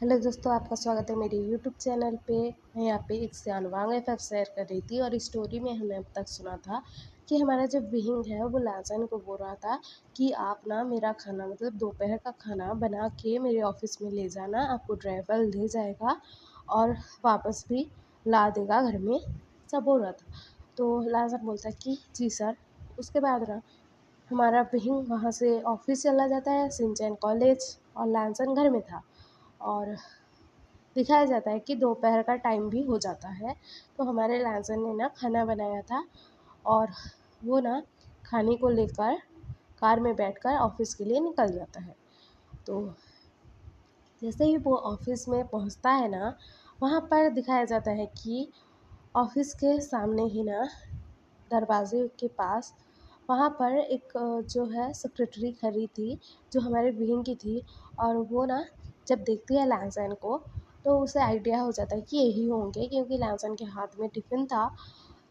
Hello दोस्तों, आपका स्वागत है मेरे यूट्यूब चैनल पे। मैं यहाँ पे एक जानवांग एफएफ शेयर कर रही थी और स्टोरी में हमने अब तक सुना था कि हमारा जो विहिंग है वो लाजन को बोल रहा था कि आप ना मेरा खाना मतलब दोपहर का खाना बना के मेरे ऑफिस में ले जाना, आपको ड्राइवर ले जाएगा और वापस भी ला देगा घर में, सब बोल रहा था। तो लाजन बोलता है कि जी सर। उसके बाद ना हमारा विहिंग वहाँ से ऑफिस चला जाता है, सिंचन कॉलेज, और लाजन घर में था। और दिखाया जाता है कि दोपहर का टाइम भी हो जाता है। तो हमारे लाजन ने ना खाना बनाया था और वो ना खाने को लेकर कार में बैठकर ऑफिस के लिए निकल जाता है। तो जैसे ही वो ऑफिस में पहुंचता है ना, वहाँ पर दिखाया जाता है कि ऑफिस के सामने ही ना दरवाजे के पास वहाँ पर एक जो है सेक्रेटरी खड़ी थी, जो हमारे विंग की थी। और वो ना जब देखती है लैंसन को तो उसे आइडिया हो जाता है कि यही होंगे, क्योंकि लैंसन के हाथ में टिफ़िन था।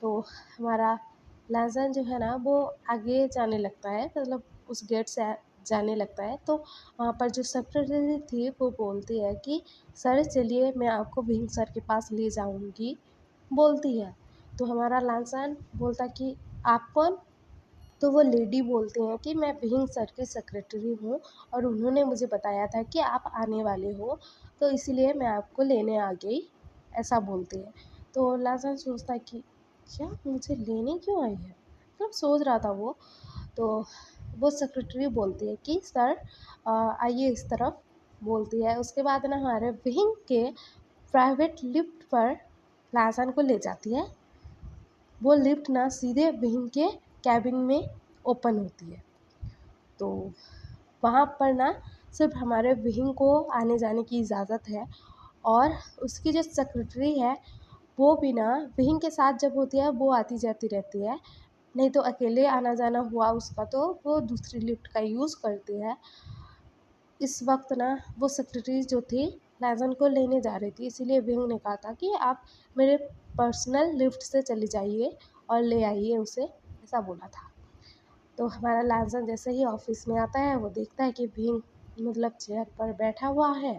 तो हमारा लैंसन जो है ना वो आगे जाने लगता है, मतलब उस गेट से जाने लगता है। तो वहाँ पर जो सेक्रेटरी थी वो बोलती है कि सर चलिए मैं आपको विंग सर के पास ले जाऊँगी, बोलती है। तो हमारा लालसान बोलता कि आप कौन? तो वो लेडी बोलती हैं कि मैं विहिंग सर की सेक्रेटरी हूँ और उन्होंने मुझे बताया था कि आप आने वाले हो, तो इसीलिए मैं आपको लेने आ गई, ऐसा बोलती है। तो लालसान सोचता है कि क्या मुझे लेने क्यों आई है? मतलब सोच रहा था वो। तो वो सेक्रेटरी बोलती है कि सर आइए इस तरफ, बोलती है। उसके बाद ना हमारे विहिंग के प्राइवेट लिफ्ट पर लालसान को ले जाती है। वो लिफ्ट ना सीधे विंग के कैबिन में ओपन होती है। तो वहाँ पर ना सिर्फ हमारे विंग को आने जाने की इजाज़त है। और उसकी जो सेक्रेटरी है वो भी ना विंग के साथ जब होती है वो आती जाती रहती है, नहीं तो अकेले आना जाना हुआ उसका तो वो दूसरी लिफ्ट का यूज़ करती है। इस वक्त ना वो सेक्रेटरी जो थी लाजन को लेने जा रही थी, इसीलिए विंग ने कहा था कि आप मेरे पर्सनल लिफ्ट से चली जाइए और ले आइए उसे, ऐसा बोला था। तो हमारा लाजन जैसे ही ऑफिस में आता है वो देखता है कि विंग मतलब चेयर पर बैठा हुआ है,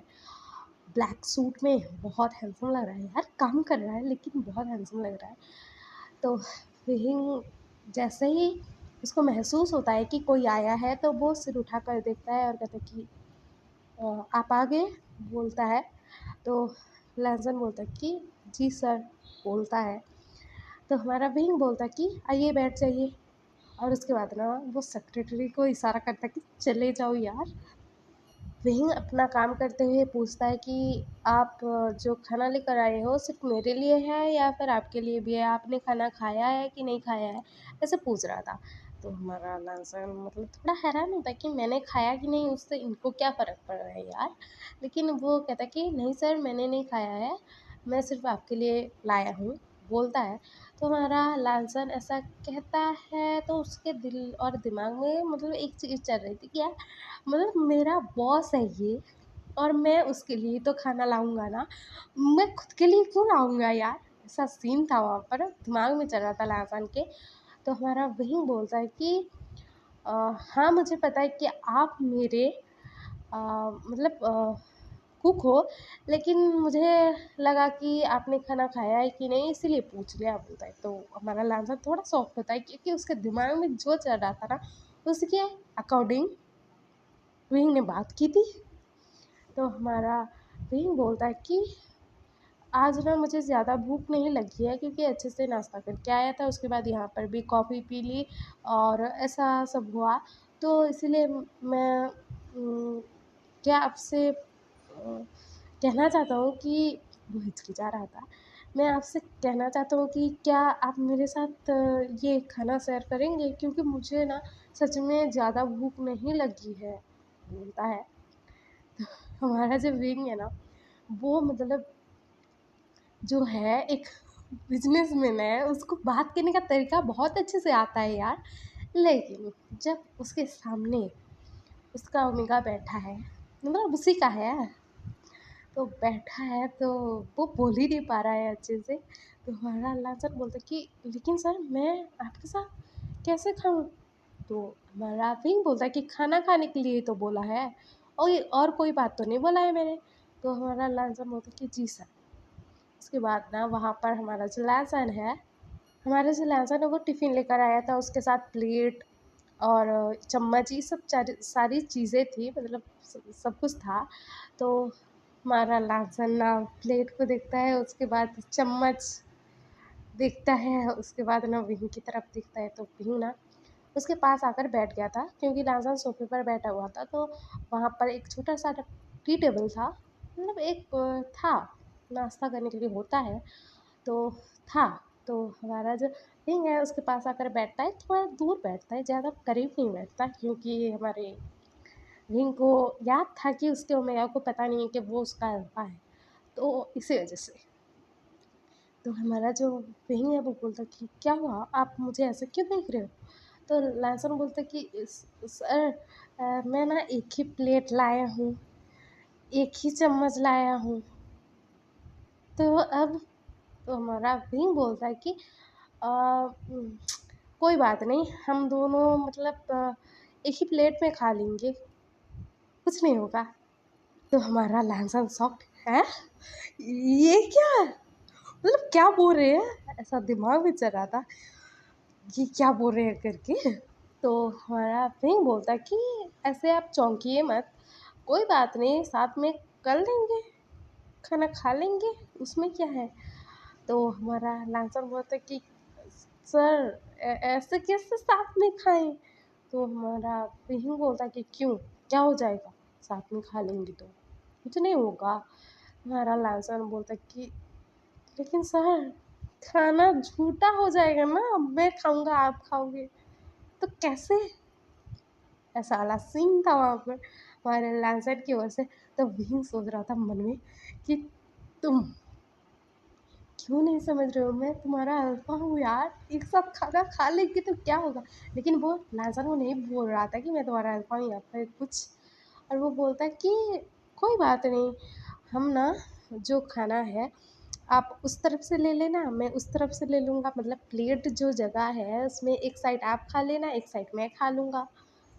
ब्लैक सूट में, बहुत हैंडसम लग रहा है यार, काम कर रहा है लेकिन बहुत हैंडसम लग रहा है। तो विंग जैसे ही उसको महसूस होता है कि कोई आया है तो वो सिर उठा कर देखता है और कहता है कि आप आ गए, बोलता है। तो लहसन बोलता है कि जी सर, बोलता है। तो हमारा विंग बोलता है कि आइए बैठ जाइए। और उसके बाद ना वो सेक्रेटरी को इशारा करता है कि चले जाओ यार। विंग अपना काम करते हुए पूछता है कि आप जो खाना लेकर आए हो सिर्फ मेरे लिए है या फिर आपके लिए भी है, आपने खाना खाया है कि नहीं खाया है, ऐसे पूछ रहा था। तो हमारा लालसन मतलब थोड़ा हैरान होता है कि मैंने खाया कि नहीं, उससे इनको क्या फ़र्क पड़ रहा है यार। लेकिन वो कहता है कि नहीं सर मैंने नहीं खाया है, मैं सिर्फ आपके लिए लाया हूँ, बोलता है। तो हमारा लालसन ऐसा कहता है तो उसके दिल और दिमाग में मतलब एक चीज़ चल रही थी कि यार मतलब मेरा बॉस है ये और मैं उसके लिए तो खाना लाऊँगा ना, मैं खुद के लिए क्यों लाऊँगा यार? ऐसा सीन था वहाँ पर, दिमाग में चल रहा था लहसन के। तो हमारा वही बोलता है कि हाँ मुझे पता है कि आप मेरे मतलब कुक हो, लेकिन मुझे लगा कि आपने खाना खाया है कि नहीं इसीलिए पूछ लिया, बोलता है। तो हमारा लहसन थोड़ा सॉफ्ट होता है क्योंकि उसके दिमाग में जो चल रहा था ना उसके अकॉर्डिंग विंग ने बात की थी। तो हमारा विंग बोलता है कि आज ना मुझे ज़्यादा भूख नहीं लगी है क्योंकि अच्छे से नाश्ता करके आया था, उसके बाद यहाँ पर भी कॉफ़ी पी ली और ऐसा सब हुआ। तो इसीलिए मैं क्या आपसे कहना चाहता हूँ कि वो हिचकिचा रहा था। मैं आपसे कहना चाहता हूँ कि क्या आप मेरे साथ ये खाना शेयर करेंगे? क्योंकि मुझे ना सच में ज़्यादा भूख नहीं लगी है, बोलता है। हमारा जो विंग है ना वो मतलब जो है एक बिजनेसमैन है, उसको बात करने का तरीका बहुत अच्छे से आता है यार। लेकिन जब उसके सामने उसका ओमेगा बैठा है, मतलब उसी का है, तो बैठा है तो वो बोल ही नहीं पा रहा है अच्छे से। तो हमारा अल्लाह सर बोलता है कि लेकिन सर मैं आपके साथ कैसे खाऊं? तो हमारा विंग बोलता है कि खाना खाने के लिए तो बोला है और और कोई बात तो नहीं बोला है मैंने। तो हमारा लांसर बोलता कि जी सर। उसके बाद ना वहाँ पर हमारा जो लांसर है, वो टिफ़िन लेकर आया था, उसके साथ प्लेट और चम्मच, ये सब सारी चीज़ें थी, मतलब सब कुछ था। तो हमारा लांसर ना प्लेट को देखता है, उसके बाद चम्मच देखता है, उसके बाद ना विंग की तरफ देखता है, तो विंग ना उसके पास आकर बैठ गया था, क्योंकि लांसर सोफ़े पर बैठा हुआ था। तो वहाँ पर एक छोटा-सा टी टेबल था, मतलब एक था, नाश्ता करने के लिए होता है, तो था। तो हमारा जो विंग है उसके पास आकर बैठता है, थोड़ा दूर बैठता है, ज़्यादा करीब नहीं बैठता, क्योंकि हमारे विंग को याद था कि उसके ओमेगा को पता नहीं है कि वो उसका अल्फ़ा है, तो इसी वजह से। तो हमारा जो विंग है वो बोलता कि क्या हुआ? आप मुझे ऐसे क्यों देख रहे हो? तो लासन बोलता कि सर मैं ना एक ही प्लेट लाया हूँ, एक ही चम्मच लाया हूँ। तो अब तो हमारा विंग बोलता है कि अ, उम, कोई बात नहीं, हम दोनों मतलब एक ही प्लेट में खा लेंगे, कुछ नहीं होगा। तो हमारा लहसन शॉक्ड, हैं? ये क्या? मतलब क्या बोल रहे हैं? ऐसा दिमाग में चल रहा था, ये क्या बोल रहे हैं करके। तो हमारा विंग बोलता कि ऐसे आप चौंकिए मत, कोई बात नहीं, साथ में कर लेंगे, खाना खा लेंगे, उसमें क्या है। तो हमारा लांसर बोलता कि सर ऐसे कैसे साथ में खाएं। तो हमारा विंग बोलता कि क्यों, क्या हो जाएगा, साथ में खा लेंगे तो कुछ नहीं होगा। हमारा लांसर बोलता कि लेकिन सर खाना झूठा हो जाएगा ना, मैं खाऊंगा आप खाओगे तो कैसे। ऐसा वाला सीन था वहाँ पर हमारे लांसर की ओर से। तो विंग सोच रहा था मन में कि तुम क्यों नहीं समझ रहे हो, मैं तुम्हारा अल्फा हूँ यार, एक साथ खाना खा लेंगे तो क्या होगा। लेकिन वो लांसर वो नहीं बोल रहा था कि मैं तुम्हारा अल्फा हूँ या फिर कुछ, और वो बोलता कि कोई बात नहीं, हम ना जो खाना है आप उस तरफ से ले लेना, मैं उस तरफ से ले लूँगा, मतलब प्लेट जो जगह है उसमें एक साइड आप खा लेना, एक साइड मैं खा लूँगा।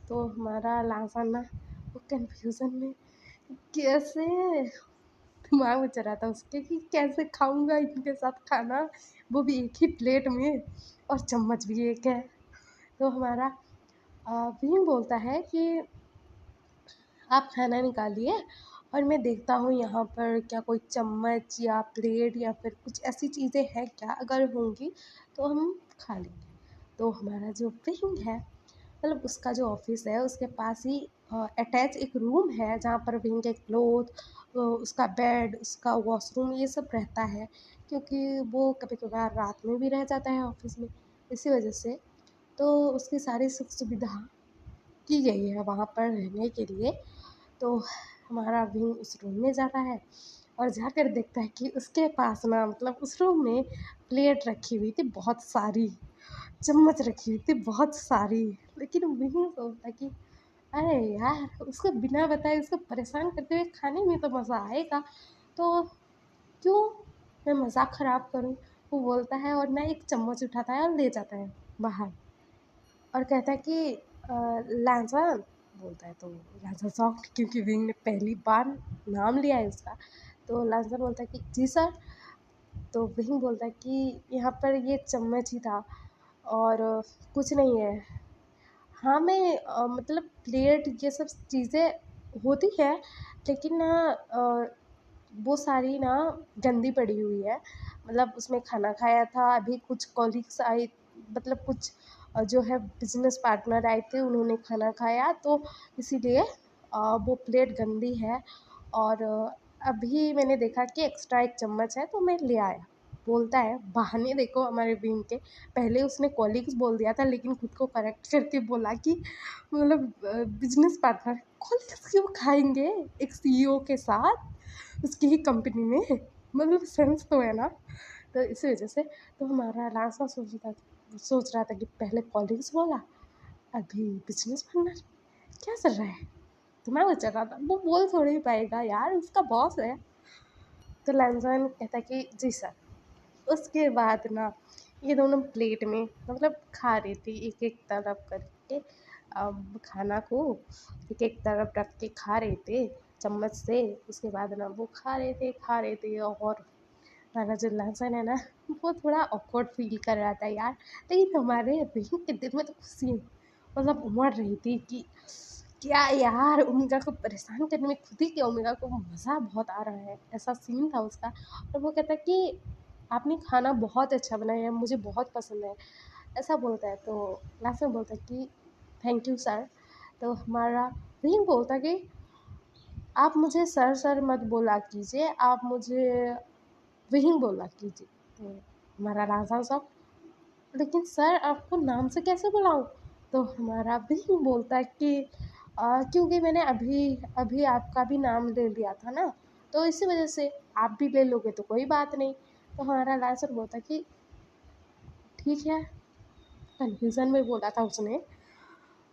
तो हमारा लांसर ना वो कन्फ्यूज़न में कैसे दिमाग में चल रहा था उसके कि कैसे खाऊँगा इनके साथ खाना, वो भी एक ही प्लेट में, और चम्मच भी एक है। तो हमारा विंग बोलता है कि आप खाना निकालिए और मैं देखता हूँ यहाँ पर क्या कोई चम्मच या प्लेट या फिर कुछ ऐसी चीज़ें हैं क्या, अगर होंगी तो हम खा लेंगे। तो हमारा जो विंग है, मतलब उसका जो ऑफिस है उसके पास ही अटैच एक रूम है, जहाँ पर विंग के क्लोथ, उसका बेड, उसका वॉशरूम, ये सब रहता है, क्योंकि वो कभी कभार रात में भी रह जाता है ऑफिस में, इसी वजह से। तो उसकी सारी सुख सुविधा की गई है वहाँ पर रहने के लिए। तो हमारा विंग उस रूम में जाता है और जाकर देखता है कि उसके पास ना, मतलब उस रूम में प्लेट रखी हुई थी बहुत सारी, चम्मच रखी हुई थी बहुत सारी। लेकिन विंग सोचता कि अरे यार, उसको बिना बताए उसको परेशान करते हुए खाने में तो मज़ा आएगा, तो क्यों मैं मज़ाक ख़राब करूँ। वो बोलता है और ना एक चम्मच उठाता है और ले जाता है बाहर, और कहता है कि लैंसर, बोलता है तो लैंसर शॉक्ड, क्योंकि विंग ने पहली बार नाम लिया है उसका। तो लैंसर बोलता है कि जी सर। तो विंग बोलता है कि यहाँ पर ये चम्मच ही था और कुछ नहीं है। हाँ, मैं मतलब प्लेट ये सब चीज़ें होती हैं, लेकिन ना वो सारी ना गंदी पड़ी हुई है। मतलब उसमें खाना खाया था, अभी कुछ कॉलीग्स आए, मतलब कुछ जो है बिज़नेस पार्टनर आए थे, उन्होंने खाना खाया, तो इसीलिए वो प्लेट गंदी है, और अभी मैंने देखा कि एक्स्ट्रा एक चम्मच है तो मैं ले आया। बोलता है, बहाने देखो हमारे विंग के, पहले उसने कॉलीग्स बोल दिया था, लेकिन खुद को करेक्ट करके बोला कि मतलब बिज़नेस पार्टनर, कॉलीग्स क्यों खाएँगे एक सीईओ के साथ उसकी ही कंपनी में, मतलब सेंस तो है ना। तो इसी वजह से तो हमारा लास्ट में सोच रहा था कि पहले कॉलीग्स बोला, अभी बिज़नेस पार्टनर, क्या चल रहा है? दिमाग में चल रहा था, वो बोल थोड़ी ही पाएगा यार, उसका बॉस है। तो लैंज़न कहता है कि जी सर। उसके बाद ना ये दोनों प्लेट में मतलब खा रही थी एक-एक तरफ करके, खाना को एक-एक तरफ रख के खा रहे थे। चम्मच से। उसके बाद ना वो खा रहे थे और हमारा जो लहसुन है ना वो थोड़ा ऑकवर्ड फ़ील कर रहा था यार। लेकिन हमारे बहन के दिल में तो खुशी मतलब उमड़ रही थी कि क्या यार ओमेगा को परेशान करने में खुद ही क्या ओमेगा को मज़ा बहुत आ रहा है, ऐसा सीन था उसका। और वो कहता है कि आपने खाना बहुत अच्छा बनाया है, मुझे बहुत पसंद है, ऐसा बोलता है। तो लास्ट में बोलता है कि थैंक यू सर। तो हमारा वही बोलता है कि आप मुझे सर मत बोला कीजिए, आप मुझे वही बोला कीजिए। तो हमारा राजा साहब, लेकिन सर आपको नाम से कैसे बुलाऊँ? तो हमारा वही बोलता है कि क्योंकि मैंने अभी अभी आपका भी नाम ले लिया था ना, तो इसी वजह से आप भी ले लोगे तो कोई बात नहीं। तो हमारा लास्ट बोलता है कि ठीक है, कन्फ्यूज़न में बोला था उसने।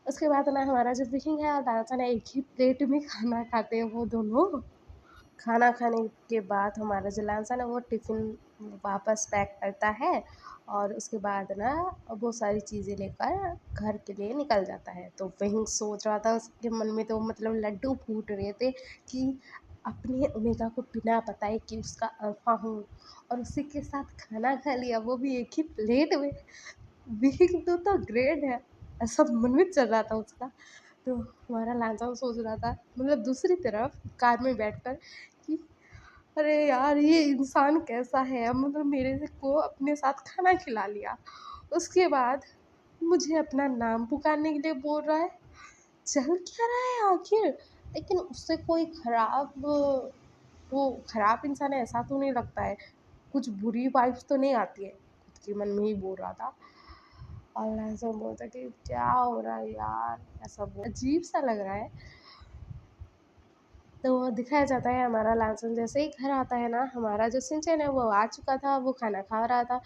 उसके बाद ना हमारा जो विकिंग है और लालचा ना एक ही प्लेट में खाना खाते हैं वो दोनों। खाना खाने के बाद हमारा जो लालचा ना वो टिफ़िन वापस पैक करता है और उसके बाद ना वो सारी चीज़ें लेकर घर के लिए निकल जाता है। तो वहीं सोच रहा था, उसके मन में तो मतलब लड्डू फूट रहे थे कि अपने ओमेगा को बिना बताए कि उसका अल्फ़ा हूँ और उसी के साथ खाना खा लिया, वो भी एक ही प्लेट में। वीक तो ग्रेट है, ऐसा मन में चल रहा था उसका। तो हमारा लांचा सोच रहा था मतलब दूसरी तरफ कार में बैठकर कि अरे यार ये इंसान कैसा है, मतलब मेरे से को अपने साथ खाना खिला लिया, उसके बाद मुझे अपना नाम पुकारने के लिए बोल रहा है। चल क्या रहा है आखिर? लेकिन उससे कोई खराब वो खराब इंसान है ऐसा तो नहीं लगता है, कुछ बुरी वाइब्स तो नहीं आती है, खुद के मन में ही बोल रहा था। और ऐसा बोलता कि क्या हो रहा है यार, ऐसा बहुत अजीब सा लग रहा है। तो वो दिखाया जाता है हमारा लालसन जैसे ही घर आता है ना, हमारा जो सिंचन है वो आ चुका था, वो खाना खा रहा था।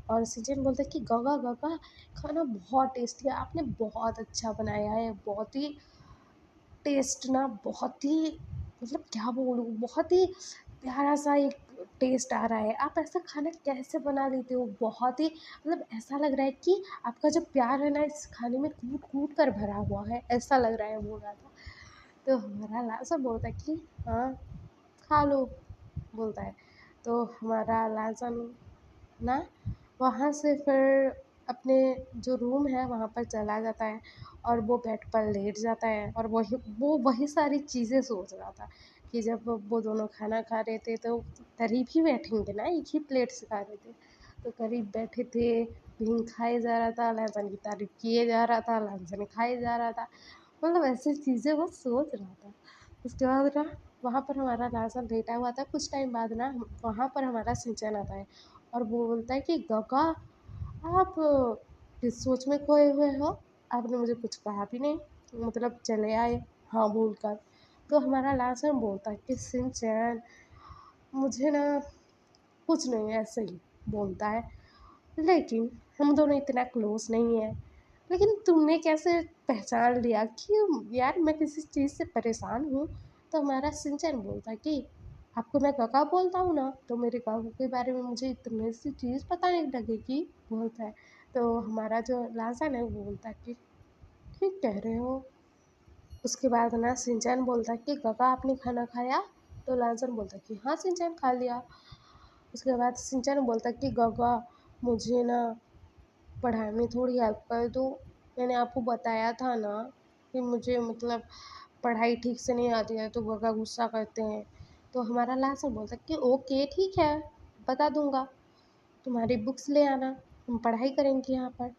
और सिंचन बोलता है कि गगा गगा खाना बहुत टेस्टी है, आपने बहुत अच्छा बनाया है, बहुत ही टेस्ट ना बहुत ही मतलब क्या बोलूँ, बहुत ही प्यारा सा एक टेस्ट आ रहा है, आप ऐसा खाना कैसे बना लेते हो, बहुत ही मतलब ऐसा लग रहा है कि आपका जो प्यार है ना इस खाने में कूट कूट कर भरा हुआ है, ऐसा लग रहा है बोल रहा था। तो हमारा लालचा बोलता है कि हाँ खा लो, बोलता है। तो हमारा लालचा ना वहाँ से फिर अपने जो रूम है वहाँ पर चला जाता है और वो बेड पर लेट जाता है और वही सारी चीज़ें सोच रहा था कि जब वो दोनों खाना खा रहे थे तो करीब ही बैठेंगे ना, एक ही प्लेट से खा रहे थे, तो करीब बैठे थे, भीम खाए जा रहा था, लहसुन की तारीफ किए जा रहा था, लहसुन खाए जा रहा था, मतलब ऐसी चीज़ें वो सोच रहा था। उसके बाद ना वहाँ पर हमारा लहसुन लेटा हुआ था, कुछ टाइम बाद ना वहाँ पर हमारा सिंचन आता है और वो बोलता है कि गगा आप किस सोच में खोए हुए हो, आपने मुझे कुछ कहा भी नहीं, मतलब चले आए हाँ बोलकर। तो हमारा लासन बोलता है कि सिंचन मुझे ना कुछ नहीं, ऐसे ही बोलता है, लेकिन हम दोनों इतना क्लोज नहीं है, लेकिन तुमने कैसे पहचान लिया कि यार मैं किसी चीज़ से परेशान हूँ। तो हमारा सिंचन बोलता है कि आपको मैं काका बोलता हूँ ना, तो मेरे काकू के बारे में मुझे इतनी सी चीज़ पता नहीं लगेगी, बोलता है। तो हमारा जो लासन है वो बोलता है कि ठीक कह रहे हो। उसके बाद ना सिंचन बोलता है कि काका आपने खाना खाया? तो लासन बोलता है कि हाँ सिंचन खा लिया। उसके बाद सिंचन बोलता है कि काका मुझे ना पढ़ाई में थोड़ी हेल्प कर दो, मैंने आपको बताया था ना कि मुझे मतलब पढ़ाई ठीक से नहीं आती है तो काका गुस्सा करते हैं। तो हमारा लास्ट बोलता है कि ओके ठीक है, बता दूंगा, तुम्हारी बुक्स ले आना, हम पढ़ाई करेंगे यहाँ पर।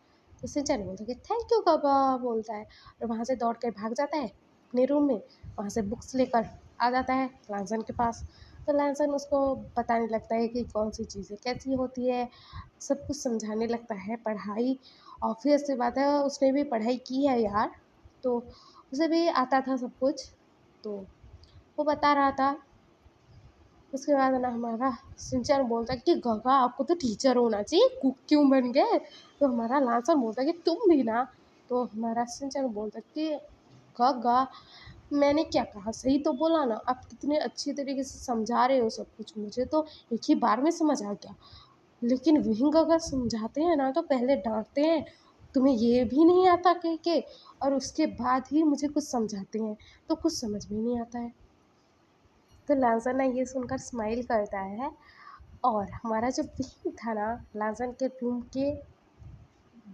तो सिंचन बोलता है कि थैंक यू काका, बोलता है और वहाँ से दौड़ कर भाग जाता है अपने रूम में, वहाँ से बुक्स लेकर आ जाता है लांसन के पास। तो लांसन उसको बताने लगता है कि कौन सी चीज़ें कैसी होती है, सब कुछ समझाने लगता है। पढ़ाई ऑब्वियस सी बात है, उसने भी पढ़ाई की है यार, तो उसे भी आता था सब कुछ, तो वो बता रहा था। उसके बाद ना हमारा सिंचन बोलता है कि गगा आपको तो टीचर होना चाहिए, कुक क्यों बन गए? तो हमारा लांसन बोलता है कि तुम भी ना। तो हमारा सिंचन बोलता है कि गगा मैंने क्या कहा, सही तो बोला ना, आप कितने अच्छी तरीके से समझा रहे हो सब कुछ, मुझे तो एक ही बार में समझ आ गया, लेकिन विंग अगर समझाते हैं ना तो पहले डांटते हैं, तुम्हें ये भी नहीं आता कह के, और उसके बाद ही मुझे कुछ समझाते हैं, तो कुछ समझ में नहीं आता है। तो लांसन ना ये सुनकर स्माइल करता है, और हमारा जो विंग था ना लांसन के रूम के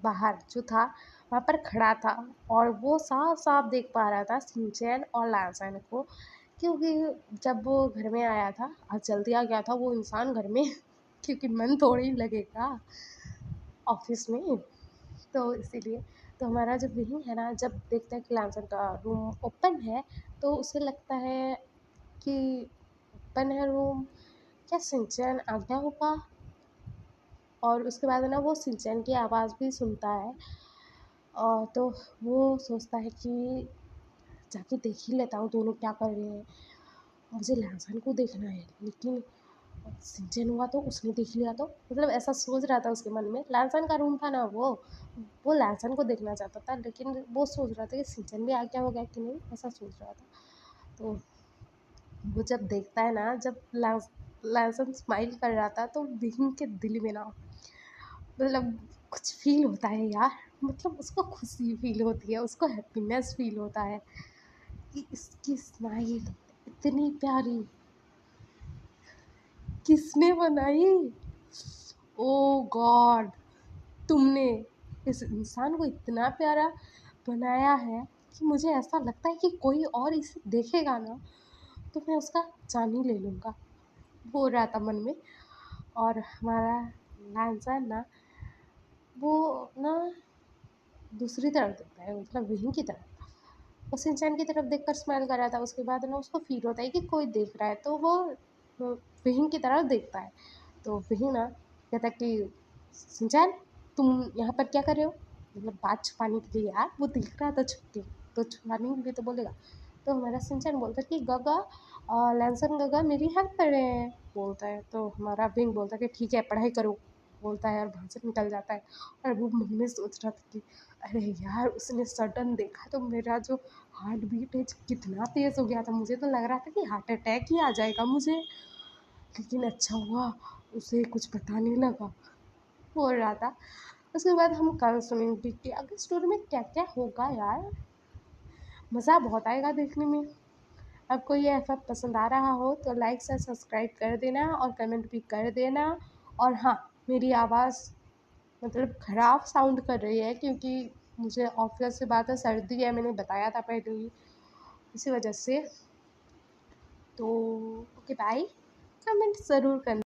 बाहर जो था वहाँ पर खड़ा था, और वो साफ साफ देख पा रहा था शिनचैन और लांसन को, क्योंकि जब वो घर में आया था, आज जल्दी आ गया था वो इंसान घर में क्योंकि मन थोड़ी ही लगेगा ऑफिस में, तो इसीलिए। तो हमारा जो विही है ना जब देखता है कि लांसन का रूम ओपन है, तो उसे लगता है कि ओपन है रूम, क्या शिनचैन आ गया होगा। और उसके बाद है ना वो शिनचैन की आवाज़ भी सुनता है, और तो वो सोचता है कि जाके देख ही लेता हूँ दोनों क्या कर रहे हैं, मुझे लांसन को देखना है। लेकिन शिनचैन हुआ तो उसने देख लिया तो, मतलब ऐसा सोच रहा था उसके मन में। लांसन का रूम था ना वो लांसन को देखना चाहता था, लेकिन वो सोच रहा था कि शिनचैन भी आ गया होगा कि नहीं, ऐसा सोच रहा था। तो वो जब देखता है ना, जब लांसन स्माइल कर रहा था, तो विहिंग के दिल में ना मतलब कुछ फ़ील होता है यार, मतलब उसको खुशी फ़ील होती है, उसको हैप्पीनेस फ़ील होता है कि इसकी स्माइल इतनी प्यारी किसने बनाई? ओह गॉड! तुमने इस इंसान को इतना प्यारा बनाया है कि मुझे ऐसा लगता है कि कोई और इसे देखेगा ना, तो मैं उसका जान ही ले लूँगा, बोल रहा था मन में। और हमारा लांसर ना, वो ना दूसरी तरफ देखता है, मतलब विहीं की तरफ। वो शिनचैन की तरफ देखकर स्माइल कर रहा था, उसके बाद ना उसको फ़ील होता है कि कोई देख रहा है, तो वो विहीं की तरफ देखता है। तो विहीं ना कहता है कि शिनचैन तुम यहाँ पर क्या कर रहे हो? मतलब बात छुपाने के लिए यार, वो देख रहा था छुप के, तो छुपाने के लिए तो बोलेगा। तो हमारा शिनचैन बोलता है कि गगा लैंसन गगा मेरी हेल्प कर रहे हैं, बोलता है। तो हमारा विंग बोलता है कि ठीक है पढ़ाई करो, बोलता है, और वहाँ से निकल जाता है। और वो मन में सोच रहा था कि अरे यार उसने सडन देखा तो मेरा जो हार्ट बीट है कितना तेज़ हो गया था, मुझे तो लग रहा था कि हार्ट अटैक ही आ जाएगा मुझे। लेकिन अच्छा हुआ उसे कुछ पता नहीं लगा, बोल रहा था। उसके बाद हम कल सुनेंगे कि आगे स्टोरी में क्या क्या होगा यार, मज़ा बहुत आएगा देखने में। आपको ये एफएफ पसंद आ रहा हो तो लाइक से सब्सक्राइब कर देना और कमेंट भी कर देना। और हाँ, मेरी आवाज़ मतलब ख़राब साउंड कर रही है क्योंकि मुझे ऑब्वियस सी बात है सर्दी है, मैंने बताया था पहले ही, इसी वजह से। तो ओके बाय, कमेंट ज़रूर करना।